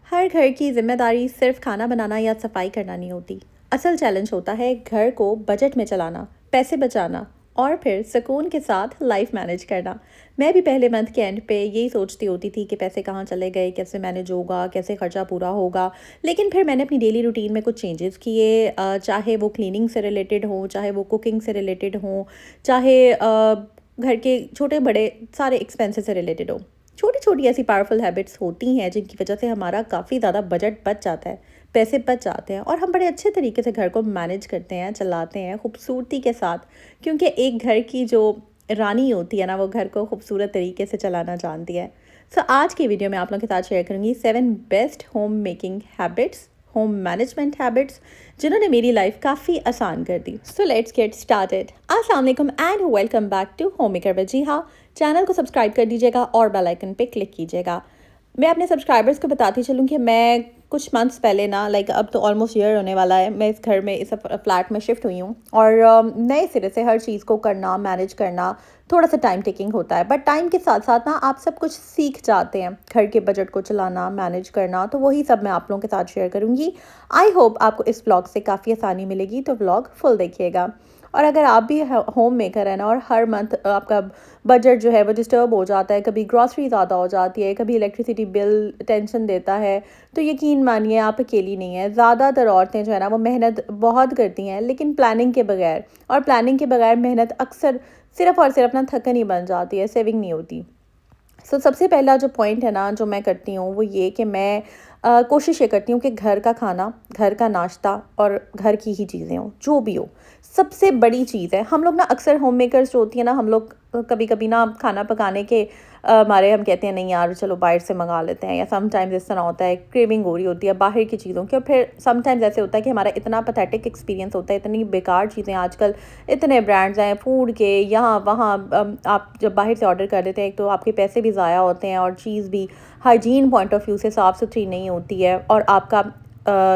हर घर की जिम्मेदारी सिर्फ खाना बनाना या सफाई करना नहीं होती। असल चैलेंज होता है घर को बजट में चलाना, पैसे बचाना और फिर सुकून के साथ लाइफ मैनेज करना। मैं भी पहले मंथ के एंड पे यही सोचती होती थी कि पैसे कहाँ चले गए, कैसे मैनेज होगा, कैसे खर्चा पूरा होगा। लेकिन फिर मैंने अपनी डेली रूटीन में कुछ चेंजेस किए, चाहे वो क्लीनिंग से रिलेटेड हो, चाहे वो कुकिंग से रिलेटेड हो, चाहे घर के छोटे बड़े सारे एक्सपेंसेस से रिलेटेड हो। छोटी छोटी ऐसी पावरफुल हैबिट्स होती हैं जिनकी वजह से हमारा काफ़ी ज़्यादा बजट बच जाता है, पैसे बच जाते हैं और हम बड़े अच्छे तरीके से घर को मैनेज करते हैं, चलाते हैं खूबसूरती के साथ। क्योंकि एक घर की जो रानी होती है ना, वो घर को खूबसूरत तरीके से चलाना जानती है। सो आज की वीडियो में आप लोगों के साथ शेयर करूँगी 7 best home making habits, home management habits, जिन्होंने मेरी लाइफ काफ़ी आसान कर दी। So let's get started. अस्सलाम वालेकुम and welcome back to home maker with G. हाँ, चैनल को सब्सक्राइब कर दीजिएगा और बेल आइकन पे क्लिक कीजिएगा। मैं अपने सब्सक्राइबर्स को बताती चलूँ कि मैं कुछ मंथ्स पहले ना, लाइक अब तो ऑलमोस्ट ईयर होने वाला है, मैं इस घर में, इस फ्लैट में शिफ्ट हुई हूँ और नए सिरे से हर चीज़ को करना, मैनेज करना थोड़ा सा टाइम टेकिंग होता है। बट टाइम के साथ साथ ना आप सब कुछ सीख जाते हैं, घर के बजट को चलाना, मैनेज करना। तो वही सब मैं आप लोगों के साथ शेयर करूँगी। आई होप आपको इस व्लॉग से काफ़ी आसानी मिलेगी, तो व्लॉग फुल देखिएगा। और अगर आप भी होम मेकर है ना और हर मंथ आपका बजट जो है वो डिस्टर्ब हो जाता है, कभी ग्रॉसरी ज़्यादा हो जाती है, कभी इलेक्ट्रिसिटी बिल टेंशन देता है, तो यकीन मानिए आप अकेली नहीं है। ज़्यादातर औरतें जो है ना वो मेहनत बहुत करती हैं, लेकिन प्लानिंग के बगैर, और प्लानिंग के बगैर मेहनत अक्सर सिर्फ और सिर्फ ना थकन ही बन जाती है, सेविंग नहीं होती। सबसे पहला जो पॉइंट है ना जो मैं करती हूँ वो ये कि मैं कोशिश ये करती हूँ कि घर का खाना, घर का नाश्ता और घर की ही चीज़ें हों, जो भी हो। सबसे बड़ी चीज़ है, हम लोग ना अक्सर होम मेकर्स जो होती है ना, हम लोग कभी कभी ना खाना पकाने के मारे हम कहते हैं नहीं यार चलो बाहर से मंगा लेते हैं, या समटाइम्स इस तरह होता है क्रेविंग हो रही होती है बाहर की चीज़ों की। और फिर समटाइम्स ऐसे होता है कि हमारा इतना पैथेटिक एक्सपीरियंस होता है, इतनी बेकार चीज़ें आजकल, इतने ब्रांड्स हैं फूड के यहाँ वहाँ। आप जब बाहर से ऑर्डर कर लेते हैं, एक तो आपके पैसे भी ज़ाया होते हैं और चीज़ भी हाइजीन पॉइंट ऑफ व्यू से साफ़ सुथरी नहीं होती है, और आपका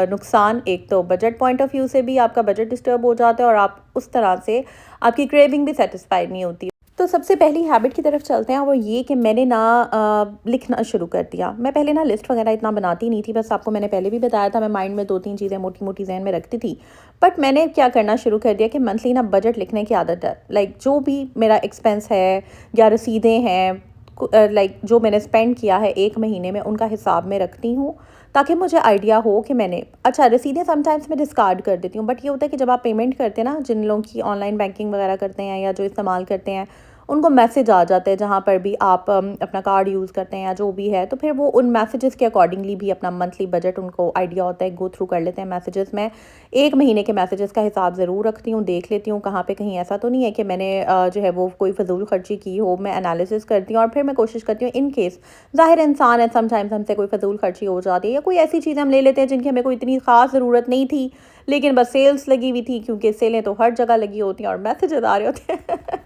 नुकसान, एक तो बजट पॉइंट ऑफ व्यू से भी आपका बजट डिस्टर्ब हो जाता है और आप उस तरह से आपकी क्रेविंग भी सेटिस्फाइड नहीं होती। तो सबसे पहली हैबिट की तरफ चलते हैं, वो ये कि मैंने ना लिखना शुरू कर दिया। मैं पहले ना लिस्ट वगैरह इतना बनाती नहीं थी, बस आपको मैंने पहले भी बताया था, मैं माइंड में 2-3 चीज़ें मोटी मोटी जहन में रखती थी। बट मैंने क्या करना शुरू कर दिया कि मंथली ना बजट लिखने की आदत है। लाइक जो भी मेरा एक्सपेंस है या रसीदें हैं, लाइक जो मैंने स्पेंड किया है एक महीने में, उनका हिसाब में रखती हूँ, ताकि मुझे आइडिया हो कि मैंने, अच्छा रसीदें समटाइम्स मैं डिस्कार्ड कर देती हूँ। बट ये होता है कि जब आप पेमेंट करते हैं ना, जिन लोगों की ऑनलाइन बैंकिंग वगैरह करते हैं या जो इस्तेमाल करते हैं, उनको मैसेज आ जाते हैं जहाँ पर भी आप अपना कार्ड यूज़ करते हैं या जो भी है, तो फिर वो उन मैसेजेस के अकॉर्डिंगली भी अपना मंथली बजट उनको आइडिया होता है, गो थ्रू कर लेते हैं मैसेजेस में। एक महीने के मैसेजेस का हिसाब ज़रूर रखती हूँ, देख लेती हूँ कहाँ पे कहीं ऐसा तो नहीं है कि मैंने जो है वो कोई फजूल खर्ची की हो। मैं एनालिसिस करती हूँ और फिर मैं कोशिश करती हूँ, इन केस ज़ाहिर इंसान है, समटाइम्स हमसे कोई फजूल खर्ची हो जाती है या कोई ऐसी चीज़ हम ले लेते हैं जिनकी हमें कोई इतनी ख़ास ज़रूरत नहीं थी, लेकिन बस सेल्स लगी हुई थी, क्योंकि सेलें तो हर जगह लगी होती हैं और मैसेजेस आ रहे होते हैं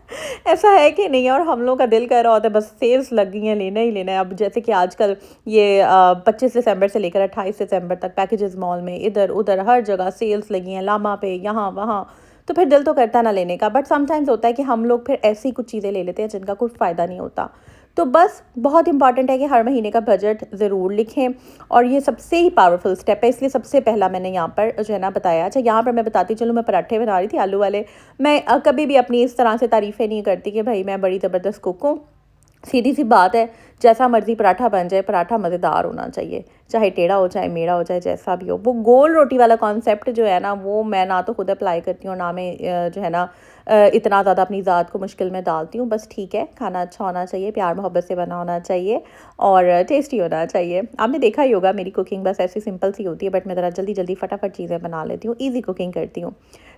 ऐसा है कि नहीं? और हम लोग का दिल कर रहा होता है बस सेल्स लग गई हैं, लेना ही लेना है। अब जैसे कि आजकल ये 25 दिसंबर से लेकर 28 दिसंबर तक पैकेजेस मॉल में इधर उधर हर जगह सेल्स लगी हैं, लामा पे यहाँ वहाँ, तो फिर दिल तो करता ना लेने का। बट समटाइम्स होता है कि हम लोग फिर ऐसी कुछ चीज़ें ले लेते हैं जिनका कोई फ़ायदा नहीं होता। तो बस बहुत इंपॉर्टेंट है कि हर महीने का बजट ज़रूर लिखें, और ये सबसे ही पावरफुल स्टेप है, इसलिए सबसे पहला मैंने यहाँ पर जो है ना बताया। अच्छा, यहाँ पर मैं बताती चलूँ, मैं पराठे बना रही थी आलू वाले। मैं कभी भी अपनी इस तरह से तारीफ़ें नहीं करती कि भाई मैं बड़ी ज़बरदस्त कुक हूँ। सीधी सी बात है, जैसा मर्ज़ी पराठा बन जाए, पराठा मज़ेदार होना चाहिए, चाहे टेढ़ा हो, चाहे मेढ़ा हो, चाहे जैसा भी हो। वो गोल रोटी वाला कॉन्सेप्ट जो है ना, वो मैं ना तो खुद अप्लाई करती हूँ, ना मैं जो है ना इतना ज़्यादा अपनी ज़ात को मुश्किल में डालती हूँ। बस ठीक है, खाना अच्छा होना चाहिए, प्यार मोहब्बत से बना होना चाहिए और टेस्टी होना चाहिए। आपने देखा ही होगा मेरी कुकिंग बस ऐसी सिंपल सी होती है, बट मैं ज़रा जल्दी जल्दी फटाफट चीज़ें बना लेती हूँ, ईज़ी कुकिंग करती हूँ।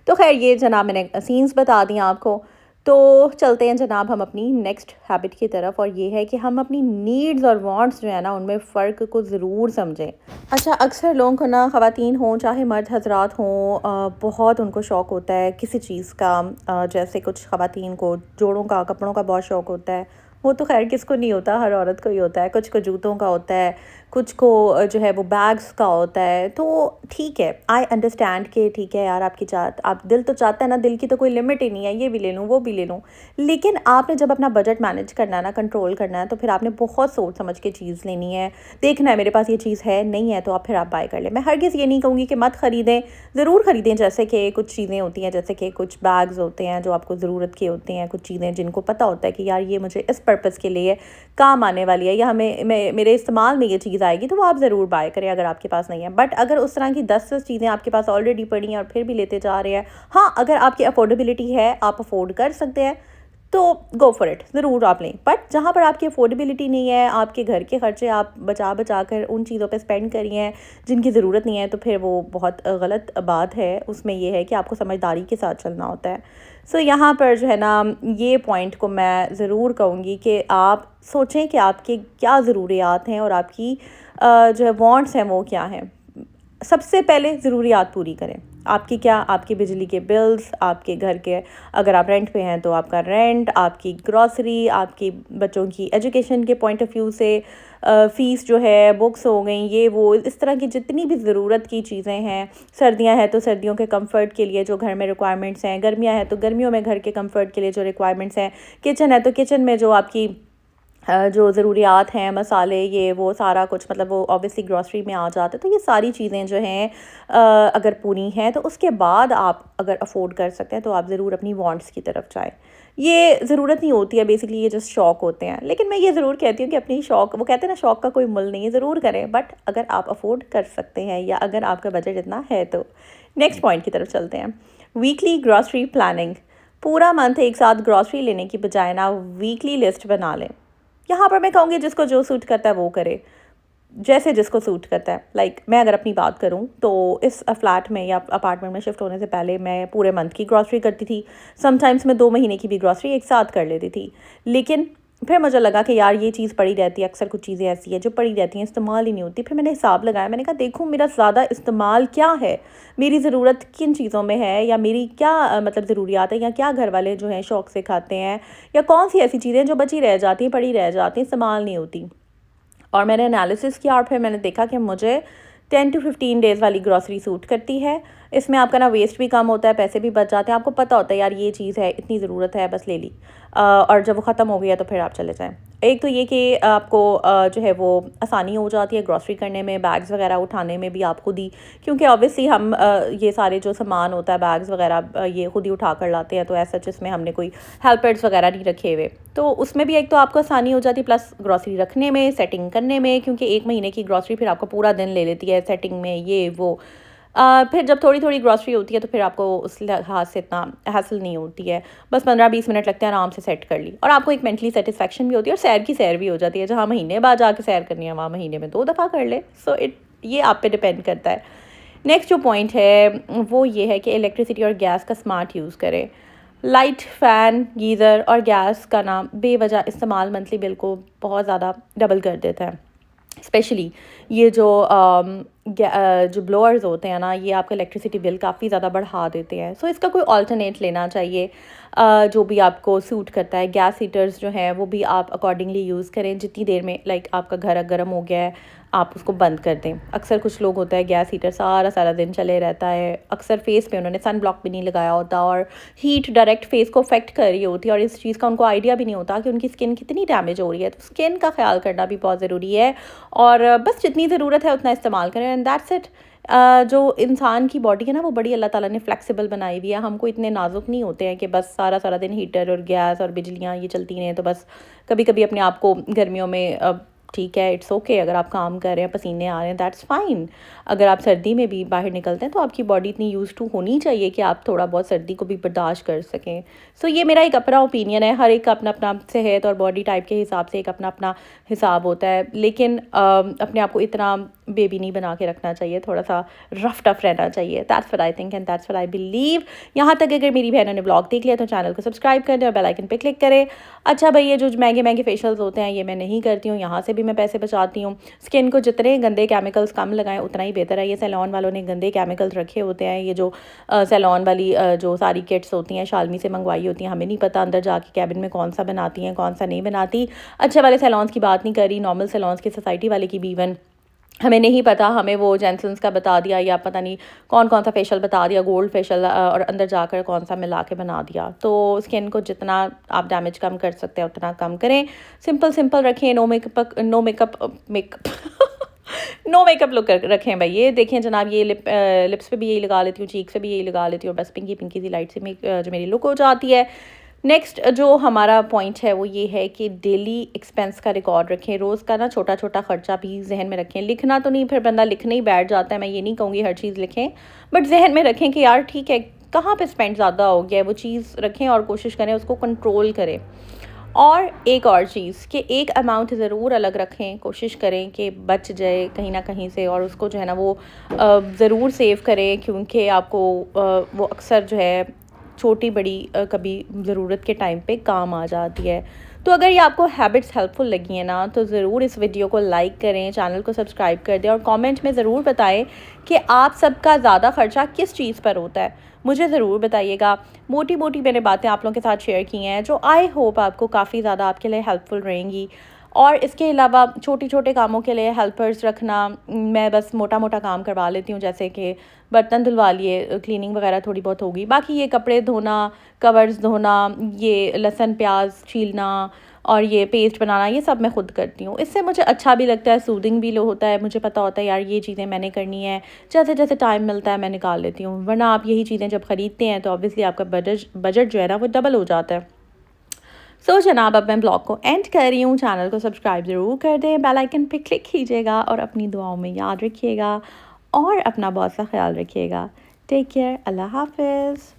तो खैर ये जनाब मैंने सीन्स बता दिए आपको। तो चलते हैं जनाब हम अपनी नेक्स्ट हैबिट की तरफ, और ये है कि हम अपनी नीड्स और वांट्स जो है ना, उनमें फ़र्क को ज़रूर समझें। अच्छा, अक्सर लोगों को ना, ख़वातीन हों चाहे मर्द हजरात हों, बहुत उनको शौक़ होता है किसी चीज़ का। जैसे कुछ ख़वातीन को जोड़ों का, कपड़ों का बहुत शौक़ होता है। वो तो खैर किसको नहीं होता, हर औरत को ही होता है। कुछ को जूतों का होता है, कुछ को जो है वो बैग्स का होता है। तो ठीक है, आई अंडरस्टैंड कि ठीक है यार, आपकी चाहत, आप दिल तो चाहता है ना, दिल की तो कोई लिमिट ही नहीं है, ये भी ले लूँ वो भी ले लूँ। लेकिन आपने जब अपना बजट मैनेज करना है ना, कंट्रोल करना है, तो फिर आपने बहुत सोच समझ के चीज़ लेनी है। देखना है मेरे पास ये चीज़ है नहीं है, तो आप फिर आप बाय कर लें। मैं हरगिज़ ये नहीं कहूँगी कि मत ख़रीदें, ज़रूर ख़रीदें। जैसे कि कुछ चीज़ें होती हैं, जैसे कि कुछ बैग्स होते हैं जो आपको ज़रूरत के होते हैं, कुछ चीज़ें जिनको पता होता है कि यार ये मुझे इस पर्पज़ के लिए काम आने वाली है, या हमें मेरे इस्तेमाल में ये चीज़ आएगी, तो वो आप ज़रूर बाय करें अगर आपके पास नहीं है। बट अगर उस तरह की 10 चीज़ें आपके पास ऑलरेडी पड़ी हैं और फिर भी लेते जा रहे हैं, हाँ, अगर आपकी अफोर्डेबिलिटी है, आप अफोर्ड कर सकते हैं, तो गो फॉर इट, ज़रूर आप लें। बट जहाँ पर आपकी अफोर्डेबिलिटी नहीं है, आपके घर के खर्चे आप बचा बचा कर उन चीज़ों पे स्पेंड करी हैं जिनकी ज़रूरत नहीं है, तो फिर वो बहुत गलत बात है। उसमें ये है कि आपको समझदारी के साथ चलना होता है। सो यहाँ पर जो है ना, ये पॉइंट को मैं ज़रूर कहूँगी कि आप सोचें कि आपके क्या ज़रूरियात हैं और आपकी जो है वांट्स हैं वो क्या हैं। सबसे पहले ज़रूरियात पूरी करें। आपकी क्या, आपकी बिजली के बिल्स, आपके घर के, अगर आप रेंट पे हैं तो आपका रेंट, आपकी ग्रॉसरी, आपकी बच्चों की एजुकेशन के पॉइंट ऑफ व्यू से फ़ीस जो है, बुक्स हो गई, ये वो, इस तरह की जितनी भी ज़रूरत की चीज़ें हैं। सर्दियां हैं तो सर्दियों के कंफर्ट के लिए जो घर में रिक्वायरमेंट्स हैं, गर्मियां हैं तो गर्मियों में घर के कंफर्ट के लिए जो रिक्वायरमेंट्स हैं, किचन है तो किचन में जो आपकी जो ज़रूरियात हैं, मसाले, ये वो सारा कुछ, मतलब वो ऑब्वियसली ग्रॉसरी में आ जाता है। तो ये सारी चीज़ें जो हैं अगर पूरी हैं, तो उसके बाद आप अगर अफोर्ड कर सकते हैं तो आप ज़रूर अपनी वांट्स की तरफ जाएँ। ये ज़रूरत नहीं होती है, बेसिकली ये जस्ट शौक होते हैं। लेकिन मैं ये ज़रूर कहती हूँ कि अपनी शौक, वो कहते हैं ना शौक का कोई मुल नहीं है, ज़रूर करें, बट अगर आप अफोर्ड कर सकते हैं या अगर आपका बजट इतना है तो। नेक्स्ट पॉइंट की तरफ चलते हैं, वीकली ग्रॉसरी प्लानिंग। पूरा मंथ एक साथ ग्रॉसरी लेने की बजाय ना वीकली लिस्ट बना लें। यहाँ पर मैं कहूँगी जिसको जो सूट करता है वो करे, जैसे जिसको सूट करता है। लाइक मैं अगर अपनी बात करूँ तो इस फ्लैट में या अपार्टमेंट में शिफ्ट होने से पहले मैं पूरे मंथ की ग्रॉसरी करती थी। समटाइम्स मैं 2 महीने की भी ग्रॉसरी एक साथ कर लेती थी। लेकिन फिर मुझे लगा कि यार ये चीज़ पड़ी रहती है, अक्सर कुछ चीज़ें ऐसी है जो पड़ी रहती हैं, इस्तेमाल ही नहीं होती। फिर मैंने हिसाब लगाया, मैंने कहा देखूँ मेरा ज़्यादा इस्तेमाल क्या है, मेरी ज़रूरत किन चीज़ों में है, या मेरी क्या मतलब ज़रूरियात है, या क्या घर वाले जो हैं शौक़ से खाते हैं, या कौन सी ऐसी चीज़ें जो बची रह जाती हैं, पड़ी रह जाती हैं, इस्तेमाल नहीं होती। और मैंने एनालिसिस किया और फिर मैंने देखा कि मुझे 10 to 15 डेज़ वाली ग्रॉसरी सूट करती है। इसमें आपका ना वेस्ट भी कम होता है, पैसे भी बच जाते हैं। आपको पता होता है यार ये चीज़ है, इतनी ज़रूरत है, बस ले ली। और जब वो ख़त्म हो गया तो फिर आप चले जाएँ। एक तो ये कि आपको जो है वो आसानी हो जाती है ग्रॉसरी करने में, बैग्स वगैरह उठाने में भी आप खुद ही, क्योंकि ऑब्वियसली हम ये सारे जो सामान होता है, बैग्स वगैरह ये खुद ही उठा कर लाते हैं, तो ऐसा जिसमें हमने कोई हेल्पर्स वगैरह नहीं रखे हुए, तो उसमें भी एक तो आपको आसानी हो जाती है, प्लस ग्रॉसरी रखने में, सेटिंग करने में, क्योंकि 1 महीने की ग्रॉसरी फिर आपको पूरा दिन ले लेती है सेटिंग में, ये वो। फिर जब थोड़ी थोड़ी ग्रॉसरी होती है तो फिर आपको उस लिहाज से इतना हैसल नहीं होती है, बस 15-20 मिनट लगते हैं, आराम से सेट कर ली, और आपको एक मेंटली सेटिस्फेक्शन भी होती है, और सैर की सैर भी हो जाती है। जहाँ महीने बाद जाके सैर करनी है वहाँ महीने में 2 दफ़ा कर ले। सो ये आप पे डिपेंड करता है। नेक्स्ट जो पॉइंट है वो ये है कि इलेक्ट्रिसिटी और गैस का स्मार्ट यूज़ करें। लाइट, फ़ैन, गीज़र और गैस का ना बेवजह इस्तेमाल मंथली बिल को बहुत ज़्यादा डबल कर देता है। स्पेशली ये जो ब्लोअर्स होते हैं ना, ये आपका इलेक्ट्रिसिटी बिल काफ़ी ज़्यादा बढ़ा देते हैं। सो इसका कोई अल्टरनेट लेना चाहिए जो भी आपको सूट करता है। गैस हीटर्स जो हैं वो भी आप अकॉर्डिंगली यूज़ करें। जितनी देर में आपका घर गर्म हो गया है, आप उसको बंद कर दें। अक्सर कुछ लोग होता है गैस हीटर सारा सारा दिन चले रहता है, अक्सर फेस पे उन्होंने सन ब्लॉक भी नहीं लगाया होता, और हीट डायरेक्ट फेस को अफेक्ट कर रही होती है, और इस चीज़ का उनको आइडिया भी नहीं होता कि उनकी स्किन कितनी डैमेज हो रही है। तो स्किन का ख्याल करना भी बहुत ज़रूरी है, और बस जितनी ज़रूरत है उतना इस्तेमाल करें, एंड दैट्स इट। जो इंसान की बॉडी है ना, वो बड़ी अल्लाह ताला ने फ्लेक्सिबल बनाई हुई है। हमको इतने नाजुक नहीं होते हैं कि बस सारा सारा दिन हीटर और गैस और बिजलियाँ ये चलती रहें, तो बस कभी कभी अपने आप को गर्मियों में ठीक है, इट्स ओके, अगर आप काम कर रहे हैं, पसीने आ रहे हैं, दैट्स फाइन। अगर आप सर्दी में भी बाहर निकलते हैं तो आपकी बॉडी इतनी यूज़ टू होनी चाहिए कि आप थोड़ा बहुत सर्दी को भी बर्दाश्त कर सकें। सो ये मेरा एक अपना ओपिनियन है। हर एक का अपना अपना सेहत और बॉडी टाइप के हिसाब से एक अपना अपना हिसाब होता है, लेकिन अपने आप को इतना बेबी नहीं बना के रखना चाहिए, थोड़ा सा रफ टफ रहना चाहिए। That's what I think and that's what I believe. यहाँ तक अगर मेरी बहनों ने ब्लॉग देख लिया तो चैनल को सब्सक्राइब कर दें और बेल आइकन पे क्लिक करें। अच्छा भाई, ये जो महंगे महंगे फेशियल्स होते हैं ये मैं नहीं करती हूँ, यहाँ से भी मैं पैसे बचाती हूँ। स्किन को जितने गंदे केमिकल्स कम लगाएं उतना ही बेहतर है। ये सैलॉन वालों ने गंदे केमिकल्स रखे होते हैं, ये जो सैलॉन वाली जो सारी किट्स होती हैं शालमी से मंगवाई होती हैं, हमें नहीं पता अंदर जाके कैबिन में कौन सा बनाती हैं कौन सा नहीं बनाती। अच्छे वाले सैलॉन्स की बात नहीं कर रही, नॉर्मल सैलॉन्स की, सोसाइटी वाले की भी इवन हमें नहीं पता, हमें वो जेनसन्स का बता दिया या पता नहीं कौन कौन सा फेशियल बता दिया, गोल्ड फेशियल, और अंदर जाकर कौन सा मिला के बना दिया। तो स्किन को जितना आप डैमेज कम कर सकते हैं उतना कम करें। सिंपल सिंपल रखें, no makeup no makeup look रखें भाई। ये देखें जनाब, ये लिप्स पे भी यही लगा लेती हूँ, चीक से भी यही लगा लेती हूँ, बस पिंकी पिंकी सी लाइट से जो मेरी लुक हो जाती है। नेक्स्ट जो हमारा पॉइंट है वो ये है कि डेली एक्सपेंस का रिकॉर्ड रखें। रोज़ का ना छोटा छोटा ख़र्चा भी जहन में रखें। लिखना तो नहीं, फिर बंदा लिखने ही बैठ जाता है, मैं ये नहीं कहूँगी हर चीज़ लिखें, बट जहन में रखें कि यार ठीक है कहाँ पे स्पेंड ज़्यादा हो गया है, वो चीज़ रखें और कोशिश करें उसको कंट्रोल करें। और एक और चीज़ कि एक अमाउंट ज़रूर अलग रखें, कोशिश करें कि बच जाए कहीं ना कहीं से, और उसको जो है ना वो ज़रूर सेव करें, क्योंकि आपको वो अक्सर जो है छोटी बड़ी कभी ज़रूरत के टाइम पे काम आ जाती है। तो अगर ये आपको हैबिट्स हेल्पफुल लगी हैं ना, तो ज़रूर इस वीडियो को लाइक करें, चैनल को सब्सक्राइब कर दें और कमेंट में ज़रूर बताएं कि आप सबका ज़्यादा खर्चा किस चीज़ पर होता है, मुझे ज़रूर बताइएगा। मोटी मोटी मैंने बातें आप लोगों के साथ शेयर की हैं जो आई होप आपको काफ़ी ज़्यादा आपके लिए हेल्पफुल रहेंगी। और इसके अलावा छोटे छोटे कामों के लिए हेल्पर्स रखना, मैं बस मोटा मोटा काम करवा लेती हूँ, जैसे कि बर्तन धुलवा लिए, क्लीनिंग वगैरह थोड़ी बहुत होगी, बाकी ये कपड़े धोना, कवर्स धोना, ये लहसुन प्याज छीलना और ये पेस्ट बनाना, ये सब मैं खुद करती हूँ। इससे मुझे अच्छा भी लगता है, सूदिंग भी होता है, मुझे पता होता है यार ये चीज़ें मैंने करनी है, जैसे जैसे टाइम मिलता है मैं निकाल लेती हूँ। वरना आप यही चीज़ें जब ख़रीदते हैं तो ऑब्वियसली आपका बजट जो है ना वो डबल हो जाता है। सो जनाब, अब मैं ब्लॉग को एंड कर रही हूँ। चैनल को सब्सक्राइब ज़रूर कर दें, बेल आइकन पे क्लिक कीजिएगा और अपनी दुआओं में याद रखिएगा और अपना बहुत सा ख्याल रखिएगा। टेक केयर, अल्लाह हाफिज़।